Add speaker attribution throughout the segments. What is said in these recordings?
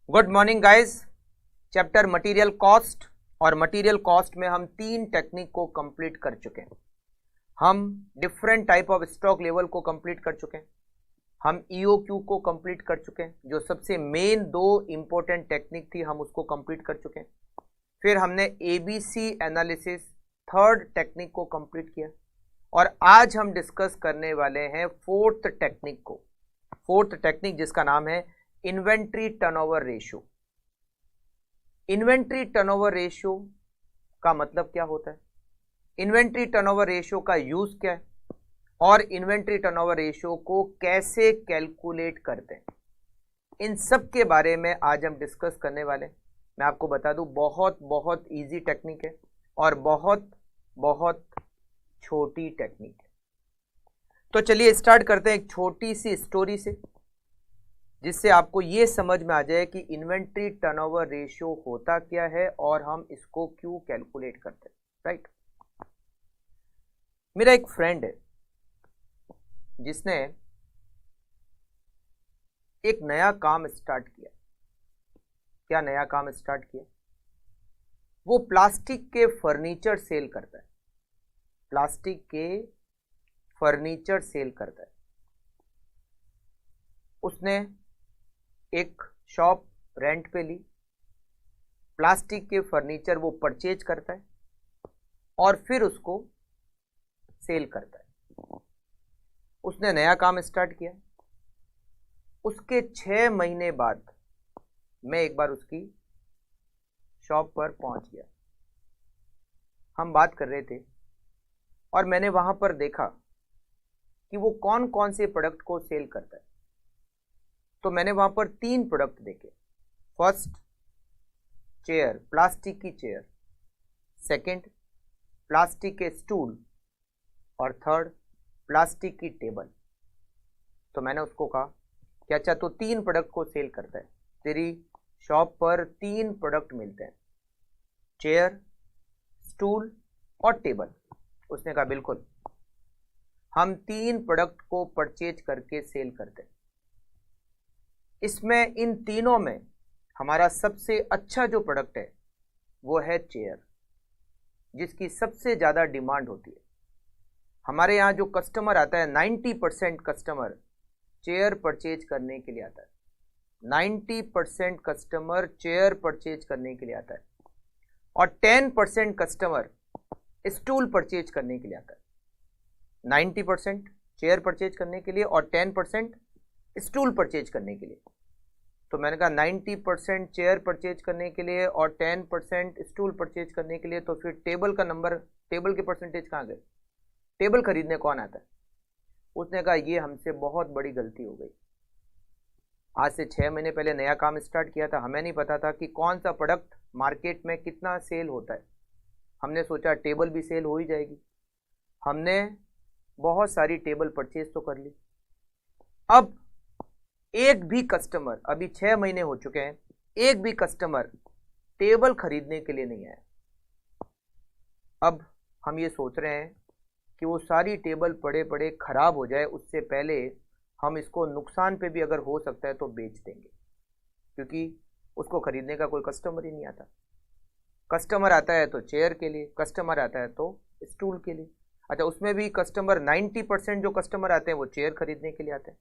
Speaker 1: Good morning guys. Chapter material cost और material cost में हम 3 टेक्निक को कंप्लीट कर चुके हैं। हम different type of stock level को कंप्लीट कर चुके हैं। हम ईओक्यू को कंप्लीट कर चुके हैं, जो सबसे मेन 2 इंपॉर्टेंट टेक्निक थी, हम उसको कंप्लीट कर चुके हैं। फिर हमने एबीसी एनालिसिस थर्ड टेक्निक को कंप्लीट किया और आज हम डिस्कस करने वाले हैं फोर्थ टेक्निक को। फोर्थ टेक्निक जिसका नाम है inventory turnover ratio. Inventory turnover ratio का मतलब क्या होता है, इन्वेंट्री टर्नओवर रेशियो का यूज क्या है और इन्वेंट्री टर्नओवर रेशियो को कैसे कैलकुलेट करते हैं, इन सब के बारे में आज हम डिस्कस करने वाले हैं। मैं आपको बता दूं, बहुत बहुत इजी टेक्निक है और बहुत बहुत छोटी टेक्निक है। तो चलिए स्टार्ट करते हैं एक छोटी सी स्टोरी से, जिससे आपको ये समझ में आ जाए कि इन्वेंट्री टर्नओवर रेशियो होता क्या है और हम इसको क्यों कैलकुलेट करते हैं। राइट। मेरा एक फ्रेंड है जिसने एक नया काम स्टार्ट किया। क्या नया काम स्टार्ट किया? वो प्लास्टिक के फर्नीचर सेल करता है। प्लास्टिक के फर्नीचर सेल करता है। उसने एक शॉप रेंट पे ली, प्लास्टिक के फर्नीचर वो परचेज करता है और फिर उसको सेल करता है। उसने नया काम स्टार्ट किया। उसके 6 महीने बाद मैं एक बार उसकी शॉप पर पहुंच गया। हम बात कर रहे थे और मैंने वहां पर देखा कि वो कौन कौन से प्रोडक्ट को सेल करता है। तो मैंने वहां पर 3 प्रोडक्ट देखे। फर्स्ट, चेयर, प्लास्टिक की चेयर। सेकंड, प्लास्टिक के स्टूल। और थर्ड, प्लास्टिक की टेबल। तो मैंने उसको कहा कि अच्छा, तो 3 प्रोडक्ट को सेल करता है, तेरी शॉप पर 3 प्रोडक्ट मिलते हैं, चेयर, स्टूल और टेबल। उसने कहा बिल्कुल, हम 3 प्रोडक्ट को परचेज करके सेल करते हैं। इसमें इन तीनों में हमारा सबसे अच्छा जो प्रोडक्ट है वो है चेयर, जिसकी सबसे ज़्यादा डिमांड होती है। हमारे यहाँ जो कस्टमर आता है, 90% कस्टमर चेयर परचेज करने के लिए आता है। 90% कस्टमर चेयर परचेज करने के लिए आता है और 10% कस्टमर स्टूल परचेज करने के लिए आता है। 90% चेयर परचेज करने के लिए और 10% स्टूल परचेज करने के लिए। तो मैंने कहा 90% चेयर परचेज करने के लिए और 10% स्टूल परचेज करने के लिए, तो फिर टेबल का नंबर, टेबल के परसेंटेज कहाँ गए? टेबल खरीदने कौन आता है? उसने कहा ये हमसे बहुत बड़ी गलती हो गई। आज से 6 महीने पहले नया काम स्टार्ट किया था, हमें नहीं पता था कि कौन सा प्रोडक्ट मार्केट में कितना सेल होता है। हमने सोचा टेबल भी सेल हो ही जाएगी। हमने बहुत सारी टेबल परचेज तो कर ली। अब एक भी कस्टमर, अभी 6 महीने हो चुके हैं, एक भी कस्टमर टेबल खरीदने के लिए नहीं आया। अब हम ये सोच रहे हैं कि वो सारी टेबल पड़े पड़े खराब हो जाए, उससे पहले हम इसको नुकसान पे भी अगर हो सकता है तो बेच देंगे, क्योंकि उसको खरीदने का कोई कस्टमर ही नहीं आता। कस्टमर आता है तो चेयर के लिए, कस्टमर आता है तो स्टूल के लिए। अच्छा, उसमें भी कस्टमर 90% जो कस्टमर आते हैं वो चेयर खरीदने के लिए आते हैं।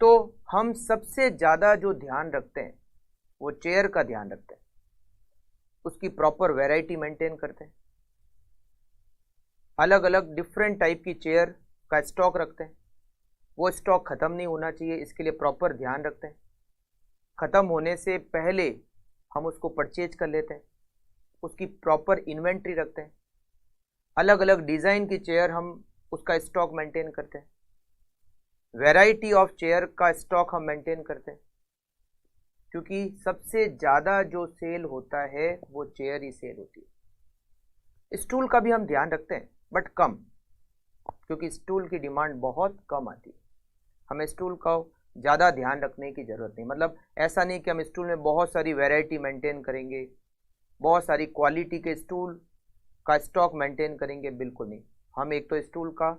Speaker 1: तो हम सबसे ज़्यादा जो ध्यान रखते हैं वो चेयर का ध्यान रखते हैं, उसकी प्रॉपर वैरायटी मेंटेन करते हैं, अलग अलग डिफरेंट टाइप की चेयर का स्टॉक रखते हैं। वो स्टॉक ख़त्म नहीं होना चाहिए, इसके लिए प्रॉपर ध्यान रखते हैं। ख़त्म होने से पहले हम उसको परचेज कर लेते हैं, उसकी प्रॉपर इन्वेंट्री रखते हैं। अलग अलग डिज़ाइन की चेयर हम उसका स्टॉक मेंटेन करते हैं। वैरायटी ऑफ चेयर का स्टॉक हम मेंटेन करते हैं, क्योंकि सबसे ज़्यादा जो सेल होता है वो चेयर ही सेल होती है। स्टूल का भी हम ध्यान रखते हैं बट कम, क्योंकि स्टूल की डिमांड बहुत कम आती है। हमें स्टूल का ज़्यादा ध्यान रखने की ज़रूरत नहीं। मतलब ऐसा नहीं कि हम स्टूल में बहुत सारी वैरायटी मेंटेन करेंगे, बहुत सारी क्वालिटी के स्टूल का स्टॉक मेंटेन करेंगे, बिल्कुल नहीं। हम एक तो स्टूल का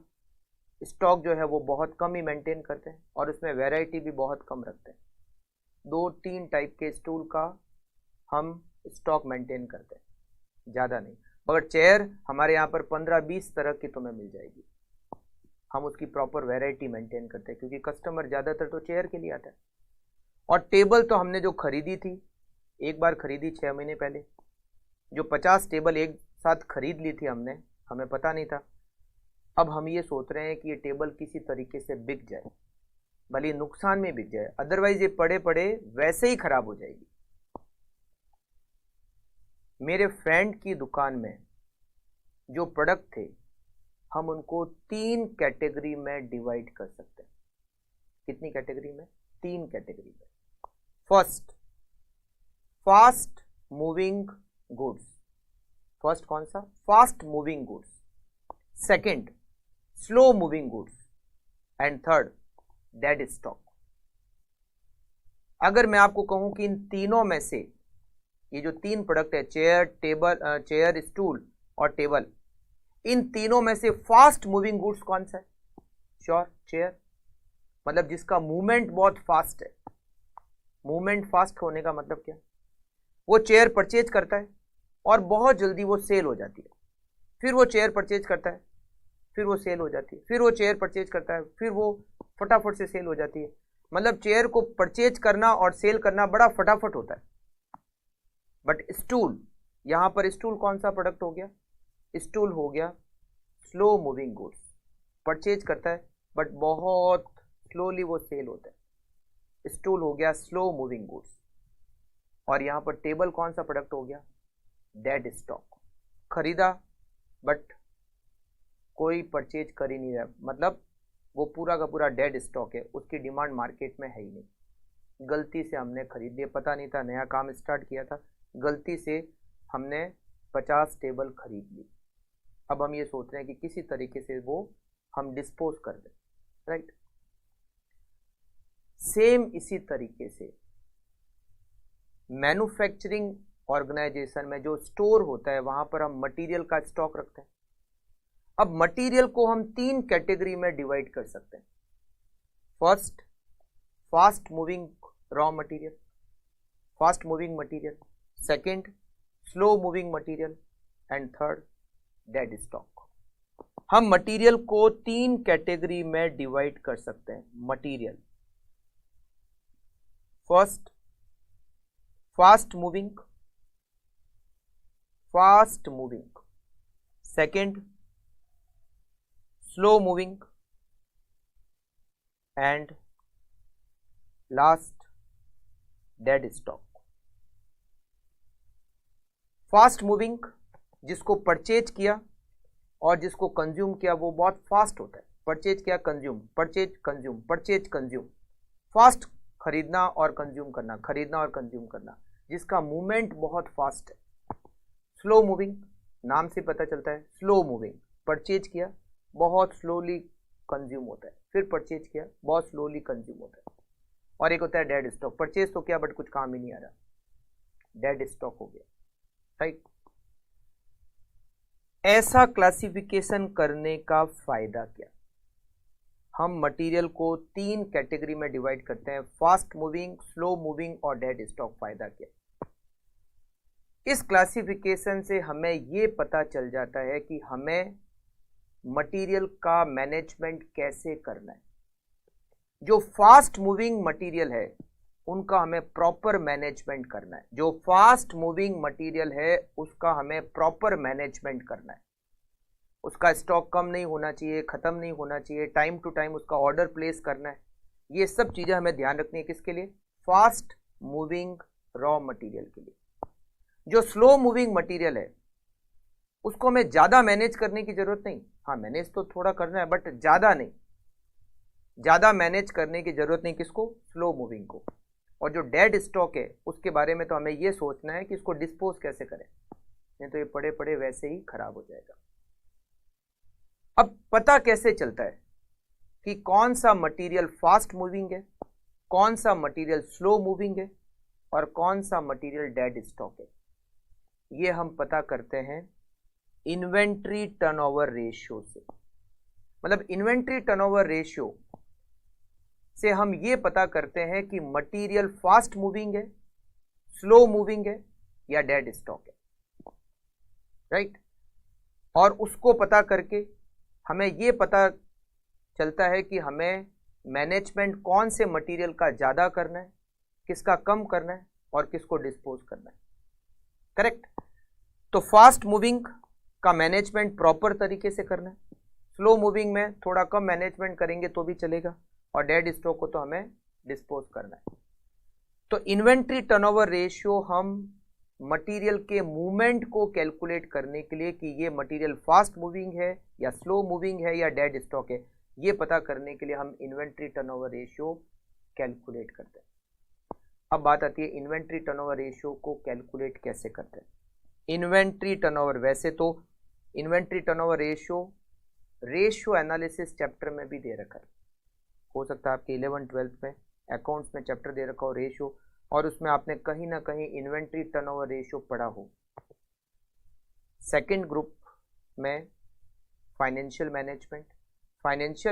Speaker 1: स्टॉक जो है वो बहुत कम ही मेंटेन करते हैं और उसमें वैरायटी भी बहुत कम रखते हैं। 2-3 टाइप के स्टूल का हम स्टॉक मेंटेन करते हैं, ज़्यादा नहीं। मगर चेयर हमारे यहाँ पर 15-20 तरह की तुम्हें मिल जाएगी। हम उसकी प्रॉपर वैरायटी मेंटेन करते हैं क्योंकि कस्टमर ज़्यादातर तो चेयर के लिए आता है। और टेबल तो हमने जो खरीदी थी, एक बार खरीदी 6 महीने पहले, जो 50 टेबल एक साथ खरीद ली थी हमने, हमें पता नहीं था। अब हम ये सोच रहे हैं कि ये टेबल किसी तरीके से बिक जाए, भले नुकसान में बिक जाए, अदरवाइज ये पड़े पड़े वैसे ही खराब हो जाएगी। मेरे फ्रेंड की दुकान में जो प्रोडक्ट थे, हम उनको 3 कैटेगरी में डिवाइड कर सकते हैं। कितनी कैटेगरी में? 3 कैटेगरी में। First, fast moving goods. First कौन सा? Fast moving goods. Second, slow moving goods. And third, dead stock. अगर मैं आपको कहूं कि इन तीनों में से ये जो 3 प्रोडक्ट है, चेयर, टेबल, चेयर, स्टूल और टेबल, इन तीनों में से फास्ट मूविंग गुड्स कौन सा है? Sure, chair. मतलब जिसका मूवमेंट बहुत फास्ट है। मूवमेंट फास्ट होने का मतलब क्या? वो चेयर परचेज करता है और बहुत जल्दी वो सेल हो जाती है, फिर वो चेयर परचेज करता है, फिर वो सेल हो जाती है, फिर वो चेयर परचेज करता है, फिर वो फटाफट से सेल हो जाती है। मतलब चेयर को परचेज करना और सेल करना बड़ा फटाफट होता है। बट स्टूल, यहां पर स्टूल कौन सा प्रोडक्ट हो गया? स्टूल हो गया स्लो मूविंग गुड्स। परचेज करता है बट बहुत स्लोली वो सेल होता है। स्टूल हो गया स्लो मूविंग गुड्स। और यहां पर टेबल कौन सा प्रोडक्ट हो गया? Dead stock. खरीदा बट कोई परचेज कर ही नहीं रहा, मतलब वो पूरा का पूरा डेड स्टॉक है, उसकी डिमांड मार्केट में है ही नहीं। गलती से हमने खरीद लिया, पता नहीं था, नया काम स्टार्ट किया था, गलती से हमने 50 टेबल खरीद ली। अब हम ये सोच रहे हैं कि किसी तरीके से वो हम डिस्पोज कर दें, राइट। सेम इसी तरीके से मैन्युफैक्चरिंग ऑर्गेनाइजेशन में जो स्टोर होता है, वहां पर हम मटेरियल का स्टॉक रखते हैं। अब मटेरियल को हम 3 कैटेगरी में डिवाइड कर सकते हैं। First, fast moving raw material, fast moving material. Second, slow moving material. And third, dead stock. हम मटेरियल को 3 कैटेगरी में डिवाइड कर सकते हैं। Material, first fast moving, fast moving. Second, slow moving. And last, dead stock. Fast moving, जिसको purchase किया और जिसको कंज्यूम किया, वो बहुत फास्ट होता है। परचेज किया, consume, purchase, consume, purchase, consume. Fast खरीदना और कंज्यूम करना, खरीदना और कंज्यूम करना, जिसका मूवमेंट बहुत फास्ट है। स्लो मूविंग, नाम से पता चलता है, स्लो मूविंग। परचेज किया, बहुत स्लोली कंज्यूम होता है, फिर परचेज किया, बहुत स्लोली कंज्यूम होता है। और एक होता है डेड स्टॉक। परचेज तो किया बट कुछ काम ही नहीं आ रहा, डेड स्टॉक हो गया, राइट। ऐसा क्लासिफिकेशन करने का फायदा क्या? हम मटेरियल को 3 कैटेगरी में डिवाइड करते हैं, फास्ट मूविंग, स्लो मूविंग और डेड स्टॉक। फायदा क्या? इस क्लासिफिकेशन से हमें यह पता चल जाता है कि हमें मटेरियल का मैनेजमेंट कैसे करना है। जो फास्ट मूविंग मटेरियल है उनका हमें प्रॉपर मैनेजमेंट करना है। जो फास्ट मूविंग मटेरियल है उसका हमें प्रॉपर मैनेजमेंट करना है। उसका स्टॉक कम नहीं होना चाहिए, खत्म नहीं होना चाहिए, टाइम टू टाइम उसका ऑर्डर प्लेस करना है। ये सब चीजें हमें ध्यान रखनी है। किसके लिए? फास्ट मूविंग रॉ मटेरियल के लिए। जो स्लो मूविंग मटेरियल है उसको हमें ज्यादा मैनेज करने की जरूरत नहीं। हाँ, मैनेज तो थोड़ा करना है बट ज्यादा नहीं, ज्यादा मैनेज करने की जरूरत नहीं। किसको? स्लो मूविंग को। और जो डेड स्टॉक है उसके बारे में तो हमें यह सोचना है कि इसको डिस्पोज कैसे करें, नहीं तो ये पड़े पड़े वैसे ही खराब हो जाएगा। अब पता कैसे चलता है कि कौन सा मटेरियल फास्ट मूविंग है, कौन सा मटेरियल स्लो मूविंग है और कौन सा मटेरियल डेड स्टॉक है? ये हम पता करते हैं इन्वेंट्री टर्नओवर रेशियो से। मतलब इन्वेंट्री टर्नओवर रेशियो से हम ये पता करते हैं कि मटेरियल फास्ट मूविंग है, स्लो मूविंग है या डेड स्टॉक है, राइट। और उसको पता करके हमें ये पता चलता है कि हमें मैनेजमेंट कौन से मटेरियल का ज़्यादा करना है, किसका कम करना है और किसको डिस्पोज करना है, करेक्ट। तो फास्ट मूविंग का मैनेजमेंट प्रॉपर तरीके से करना है, स्लो मूविंग में थोड़ा कम मैनेजमेंट करेंगे तो भी चलेगा, और डेड स्टॉक को तो हमें डिस्पोज करना है। तो इन्वेंट्री टर्नओवर रेशियो हम मटेरियल के मूवमेंट को कैलकुलेट करने के लिए कि ये मटेरियल फास्ट मूविंग है या स्लो मूविंग है या डेड स्टॉक है, ये पता करने के लिए हम इन्वेंट्री टर्नओवर रेशियो कैलकुलेट करते हैं। अब बात आती है इन्वेंट्री टर्नओवर रेशियो को कैलकुलेट कैसे करते हैं। इन्वेंट्री टर्नओवर, वैसे तो inventory turnover ratio analysis chapter में भी दे रखा है, हो सकता है आपके 11-12 में अकाउंट्स में चैप्टर दे रखा हो रेशियो, और उसमें आपने कहीं ना कहीं इन्वेंट्री टर्नओवर रेशियो पढ़ा हो। सेकंड ग्रुप में फाइनेंशियल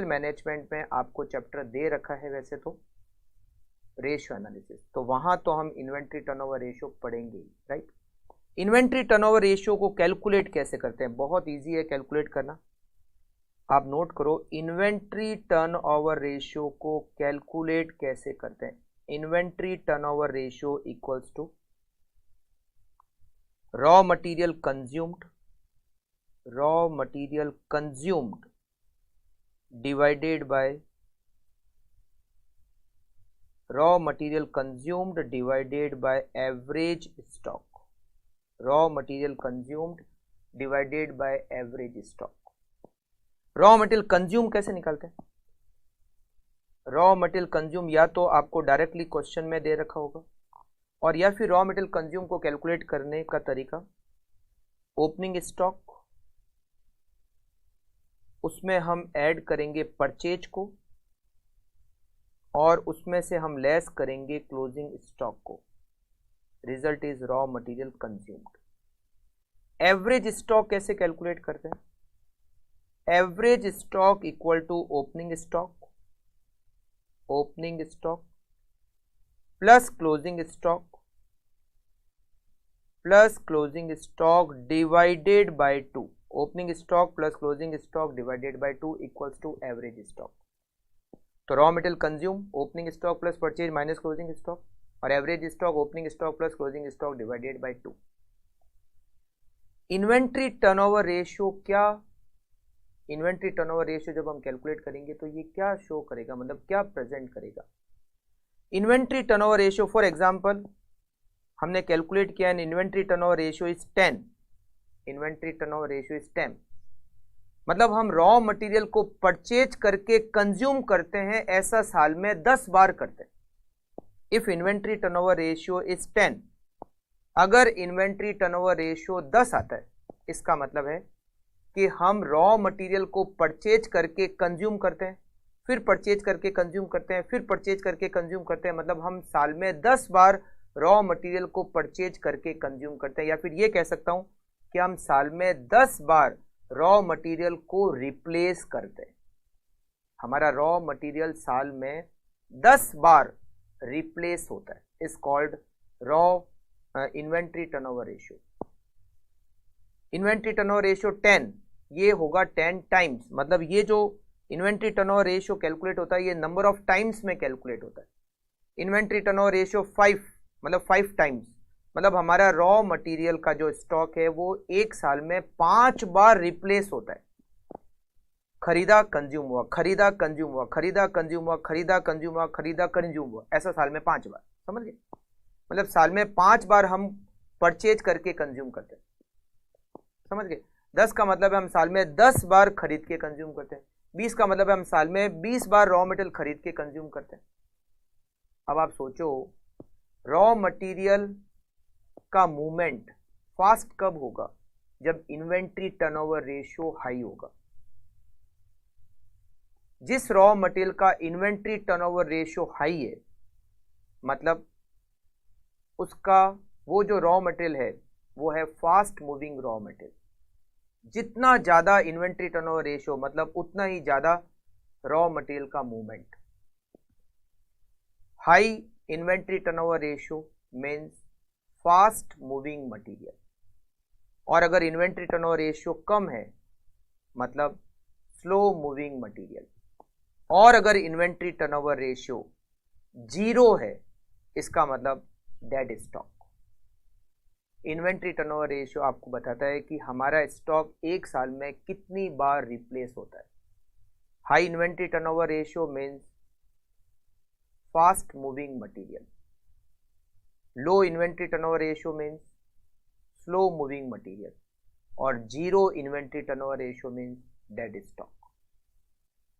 Speaker 1: मैनेजमेंट में आपको चैप्टर दे रखा है वैसे तो रेशियो एनालिसिस, तो वहां तो हम इन्वेंट्री टर्नओवर रेशियो पढ़ेंगे, राइट। इन्वेंट्री टर्नओवर रेशियो को कैलकुलेट कैसे करते हैं, बहुत इजी है कैलकुलेट करना। आप नोट करो, इन्वेंट्री टर्नओवर रेशियो को कैलकुलेट कैसे करते हैं। Inventory turnover ratio equals to raw material consumed divided by average stock. Raw material consumed divided by average stock. Raw material consume कैसे निकालते हैं? रॉ मटेरियल कंज्यूम या तो आपको डायरेक्टली क्वेश्चन में दे रखा होगा, और या फिर रॉ मटेरियल कंज्यूम को कैलकुलेट करने का तरीका, ओपनिंग स्टॉक, उसमें हम ऐड करेंगे परचेज को, और उसमें से हम लेस करेंगे क्लोजिंग स्टॉक को। Result is raw material consumed. Average stock कैसे कैलकुलेट करते हैं? Average stock equal to opening stock plus closing stock divided by 2। Opening stock plus closing stock divided by 2 equals to average stock. तो raw material consume opening stock plus purchase minus closing stock, और average stock opening stock plus closing stock divided by 2। Inventory turnover ratio जब हम calculate करेंगे तो ये क्या show करेगा, मतलब क्या प्रेजेंट करेगा? Inventory turnover ratio, for example हमने कैलकुलेट किया, inventory turnover ratio is 10। Inventory turnover ratio is 10, मतलब हम रॉ मटेरियल को परचेज करके कंज्यूम करते हैं, ऐसा साल में 10 बार करते हैं। If inventory turnover ratio is 10, अगर इन्वेंट्री टर्नओवर रेशियो 10 आता है, इसका मतलब है कि हम रॉ मटेरियल को परचेज करके कंज्यूम करते हैं, फिर परचेज करके कंज्यूम करते हैं, फिर परचेज करके कंज्यूम करते हैं, मतलब हम साल में 10 बार रॉ मटेरियल को परचेज करके कंज्यूम करते हैं। या फिर ये कह सकता हूं कि हम साल में 10 बार रॉ मटेरियल को रिप्लेस करते हैं। हमारा रॉ मटेरियल साल में 10 बार रिप्लेस होता है, is called raw inventory turnover ratio. Inventory turnover ratio 10, ये होगा 10 टाइम्स, मतलब ये जो इन्वेंट्री टर्नओवर रेशियो कैलकुलेट होता है ये नंबर ऑफ टाइम्स में कैलकुलेट होता है। इन्वेंट्री टर्नओवर रेशियो 5, मतलब 5 टाइम्स, मतलब हमारा रॉ मटेरियल का जो स्टॉक है वो एक साल में 5 बार रिप्लेस होता है। खरीदा कंज्यूम हुआ, खरीदा कंज्यूम हुआ, खरीदा कंज्यूम हुआ, खरीदा कंज्यूम हुआ, खरीदा कंज्यूम हुआ, ऐसा साल में 5 बार, समझ गए? मतलब साल में 5 बार हम परचेज करके कंज्यूम करते हैं, समझ गए? 10 का मतलब है हम साल में 10 बार खरीद के कंज्यूम करते हैं। 20 का मतलब है हम साल में 20 बार रॉ मटेरियल खरीद के कंज्यूम करते हैं। अब आप सोचो, रॉ मटेरियल का मूवमेंट फास्ट कब होगा? जब इन्वेंट्री टर्नओवर रेशियो हाई होगा। जिस रॉ मटेरियल का इन्वेंट्री टर्नओवर रेशियो हाई है, मतलब उसका वो जो रॉ मटेरियल है वो है फास्ट मूविंग रॉ मटेरियल। जितना ज्यादा इन्वेंट्री टर्नओवर रेशियो, मतलब उतना ही ज्यादा रॉ मटेरियल का movement. High inventory turnover ratio means fast moving material, और अगर इन्वेंट्री टर्नओवर रेशियो कम है मतलब स्लो मूविंग मटीरियल, और अगर इन्वेंट्री टर्नओवर रेशियो 0 है इसका मतलब dead stock. Inventory turnover ratio आपको बताता है कि हमारा स्टॉक एक साल में कितनी बार रिप्लेस होता है। High inventory turnover ratio means fast moving material, low inventory turnover ratio means slow moving material, और 0 inventory turnover ratio means dead stock,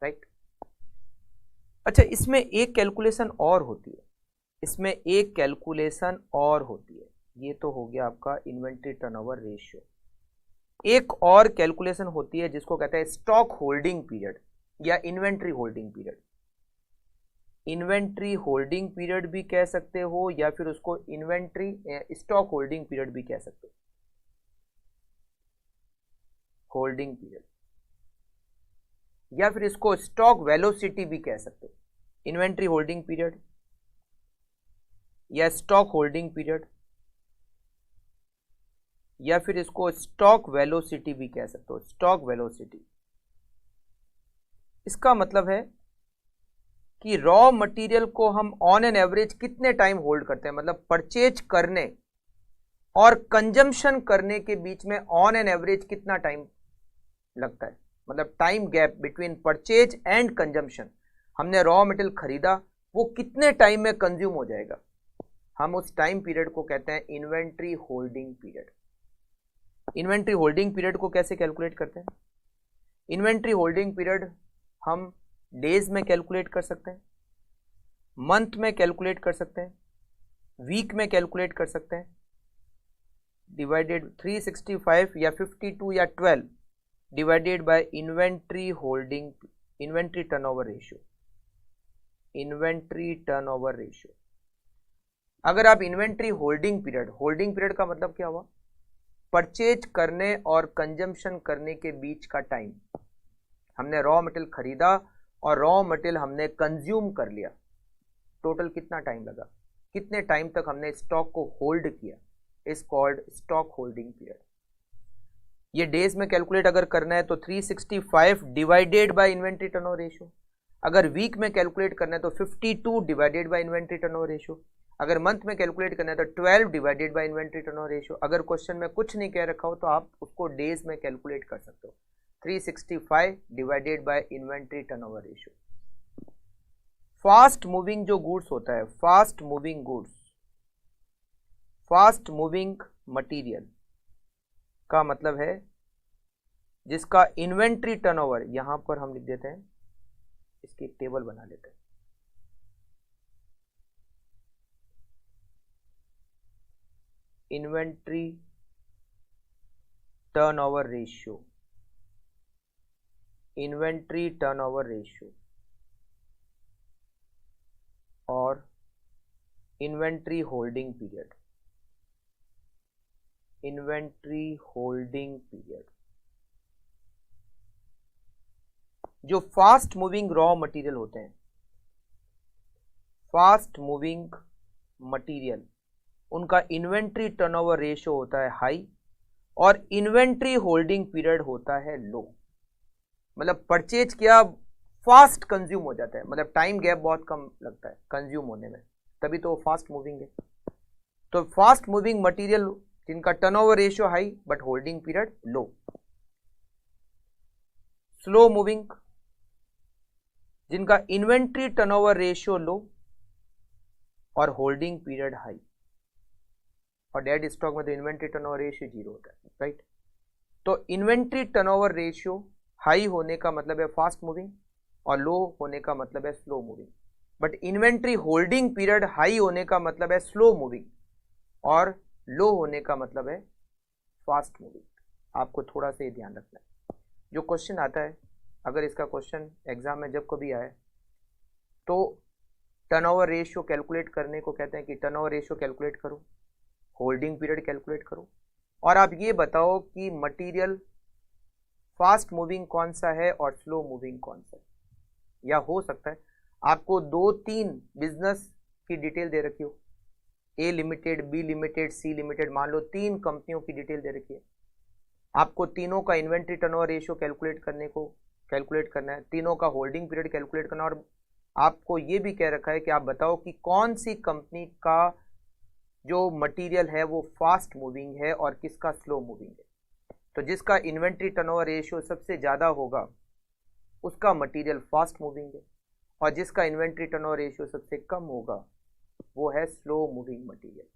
Speaker 1: right. अच्छा, इसमें एक कैलकुलेशन और होती है, इसमें एक कैलकुलेशन और होती है। ये तो हो गया आपका इन्वेंट्री टर्नओवर रेशियो। एक और कैलकुलेशन होती है जिसको कहते हैं स्टॉक होल्डिंग पीरियड या inventory holding period. Inventory holding period भी कह सकते हो या फिर उसको इन्वेंट्री स्टॉक होल्डिंग पीरियड भी कह सकते हो। होल्डिंग पीरियड या फिर इसको स्टॉक वेलोसिटी भी कह सकते हो। इन्वेंट्री होल्डिंग पीरियड या स्टॉक होल्डिंग पीरियड या फिर इसको स्टॉक वेलोसिटी भी कह सकते हो। स्टॉक वेलोसिटी, इसका मतलब है कि रॉ मटेरियल को हम ऑन एन एवरेज कितने टाइम होल्ड करते हैं, मतलब परचेज करने और कंजम्पशन करने के बीच में ऑन एन एवरेज कितना टाइम लगता है, मतलब time gap between purchase and consumption. हमने रॉ मटेरियल खरीदा, वो कितने टाइम में कंज्यूम हो जाएगा, हम उस टाइम पीरियड को कहते हैं inventory holding period. Inventory holding period को कैसे कैलकुलेट करते हैं? इन्वेंट्री होल्डिंग पीरियड हम डेज में कैलकुलेट कर सकते हैं, मंथ में कैलकुलेट कर सकते हैं, वीक में कैलकुलेट कर सकते हैं, डिवाइडेड 365 या 52 या 12 divided by inventory holding, inventory turnover ratio. Inventory turnover ratio, अगर आप इन्वेंट्री होल्डिंग पीरियड का मतलब क्या हुआ, परचेज करने और कंजम्पशन करने के बीच का टाइम। हमने रॉ मटेरियल खरीदा और रॉ मटेरियल हमने कंज्यूम कर लिया, टोटल कितना टाइम लगा, कितने टाइम तक हमने स्टॉक को होल्ड किया, is called stock holding period. ये डेज में कैलकुलेट अगर करना है तो 365 divided by inventory turnover ratio, अगर वीक में कैलकुलेट करना है तो 52 divided by inventory turnover ratio, अगर मंथ में कैलकुलेट करना है तो 12 divided by inventory turnover ratio. अगर क्वेश्चन में कुछ नहीं कह रखा हो तो आप उसको डेज में कैलकुलेट कर सकते हो, 365 divided by inventory turnover ratio. Fast moving जो गुड्स होता है, fast moving goods, fast moving material का मतलब है जिसका इन्वेंट्री टर्नओवर, यहां पर हम लिख देते हैं, इसकी टेबल बना लेते हैं। Inventory turnover ratio, inventory turnover ratio और inventory holding period. Inventory holding period, जो फास्ट मूविंग रॉ मटेरियल होते हैं, फास्ट मूविंग मटेरियल, उनका इन्वेंट्री टर्नओवर रेशियो होता है हाई और इन्वेंट्री होल्डिंग पीरियड होता है लो। मतलब परचेज किया, फास्ट कंज्यूम हो जाता है, मतलब टाइम गैप बहुत कम लगता है कंज्यूम होने में, तभी तो फास्ट मूविंग है। तो फास्ट मूविंग मटेरियल जिनका turnover ratio high but holding period low. Slow moving, जिनका इन्वेंट्री टर्नओवर रेशियो लो और होल्डिंग पीरियड हाई। और डेड स्टॉक में तो इन्वेंट्री टर्नओवर रेशियो 0 होता है, राइट। तो इन्वेंट्री टर्नओवर रेशियो हाई होने का मतलब है फास्ट मूविंग और लो होने का मतलब है slow moving, but inventory holding period high होने का मतलब है स्लो मूविंग और लो होने का मतलब है फास्ट मूविंग। आपको थोड़ा सा ध्यान रखना है। जो क्वेश्चन आता है, अगर इसका क्वेश्चन एग्जाम में जब कभी आए तो टर्नओवर रेशियो कैलकुलेट करने को कहते हैं कि टर्नओवर रेशियो कैलकुलेट करो, होल्डिंग पीरियड कैलकुलेट करो और आप ये बताओ कि मटेरियल फास्ट मूविंग कौन सा है और स्लो मूविंग कौन सा है। या हो सकता है आपको 2-3 बिजनेस की डिटेल दे रखी हो, A limited, B limited, C limited, मान लो 3 कंपनियों की डिटेल दे रखी है, आपको तीनों का इन्वेंट्री टर्नओवर रेशियो कैलकुलेट करना है, तीनों का होल्डिंग पीरियड कैलकुलेट करना, और आपको ये भी कह रखा है कि आप बताओ कि कौन सी कंपनी का जो मटेरियल है वो फास्ट मूविंग है और किसका स्लो मूविंग है। तो जिसका इन्वेंट्री टर्नओवर रेशियो सबसे ज़्यादा होगा उसका मटेरियल फास्ट मूविंग है, और जिसका इन्वेंट्री टर्नओवर रेशियो सबसे कम होगा वो है स्लो मूविंग मटेरियल।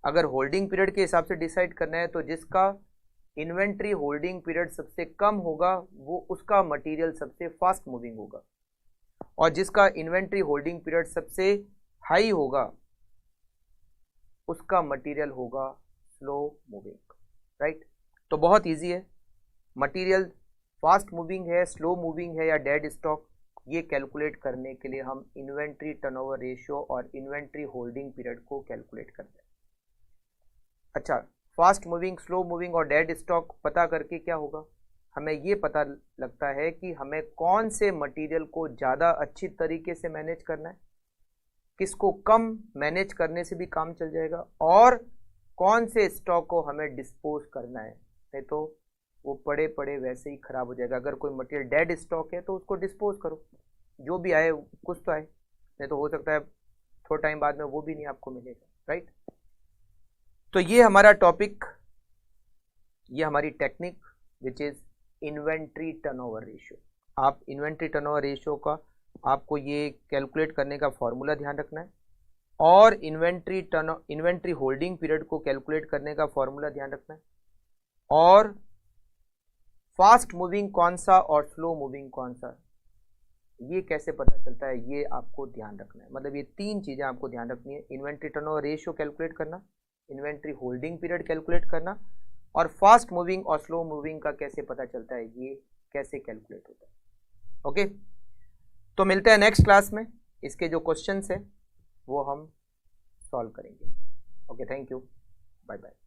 Speaker 1: अगर होल्डिंग पीरियड के हिसाब से डिसाइड करना है तो जिसका इन्वेंट्री होल्डिंग पीरियड सबसे कम होगा वो उसका मटेरियल सबसे फास्ट मूविंग होगा, और जिसका इन्वेंट्री होल्डिंग पीरियड सबसे हाई होगा उसका मटेरियल होगा स्लो मूविंग, राइट। तो बहुत इजी है, मटेरियल फास्ट मूविंग है, स्लो मूविंग है या डेड स्टॉक, ये कैलकुलेट करने के लिए हम इन्वेंट्री टर्नओवर रेशियो और इन्वेंट्री होल्डिंग पीरियड को कैलकुलेट करते हैं। अच्छा, फास्ट मूविंग, स्लो मूविंग और डेड स्टॉक पता करके क्या होगा, हमें ये पता लगता है कि हमें कौन से मटेरियल को ज़्यादा अच्छी तरीके से मैनेज करना है, किसको कम मैनेज करने से भी काम चल जाएगा, और कौन से स्टॉक को हमें डिस्पोज करना है, नहीं तो वो पड़े पड़े वैसे ही खराब हो जाएगा। अगर कोई मटेरियल डेड स्टॉक है तो उसको डिस्पोज करो, जो भी आए कुछ तो आए, नहीं तो हो सकता है थोड़ा टाइम बाद में वो भी नहीं आपको मिलेगा, राइट। तो ये हमारा टॉपिक, ये हमारी technique which is inventory turnover ratio. आप इन्वेंट्री टर्नओवर रेशियो का आपको ये कैलकुलेट करने का फॉर्मूला ध्यान रखना है, और इन्वेंट्री होल्डिंग पीरियड को कैलकुलेट करने का फॉर्मूला ध्यान रखना है, और फास्ट मूविंग कौन सा और स्लो मूविंग कौन सा, ये कैसे पता चलता है ये आपको ध्यान रखना है। मतलब ये 3 चीज़ें आपको ध्यान रखनी है, इन्वेंट्री टर्नओवर रेशियो कैलकुलेट करना, इन्वेंट्री होल्डिंग पीरियड कैलकुलेट करना, और फास्ट मूविंग और स्लो मूविंग का कैसे पता चलता है, ये कैसे कैलकुलेट होता है। ओके, तो मिलते हैं नेक्स्ट क्लास में, इसके जो क्वेश्चंस हैं वो हम सॉल्व करेंगे। Okay, thank you, bye bye.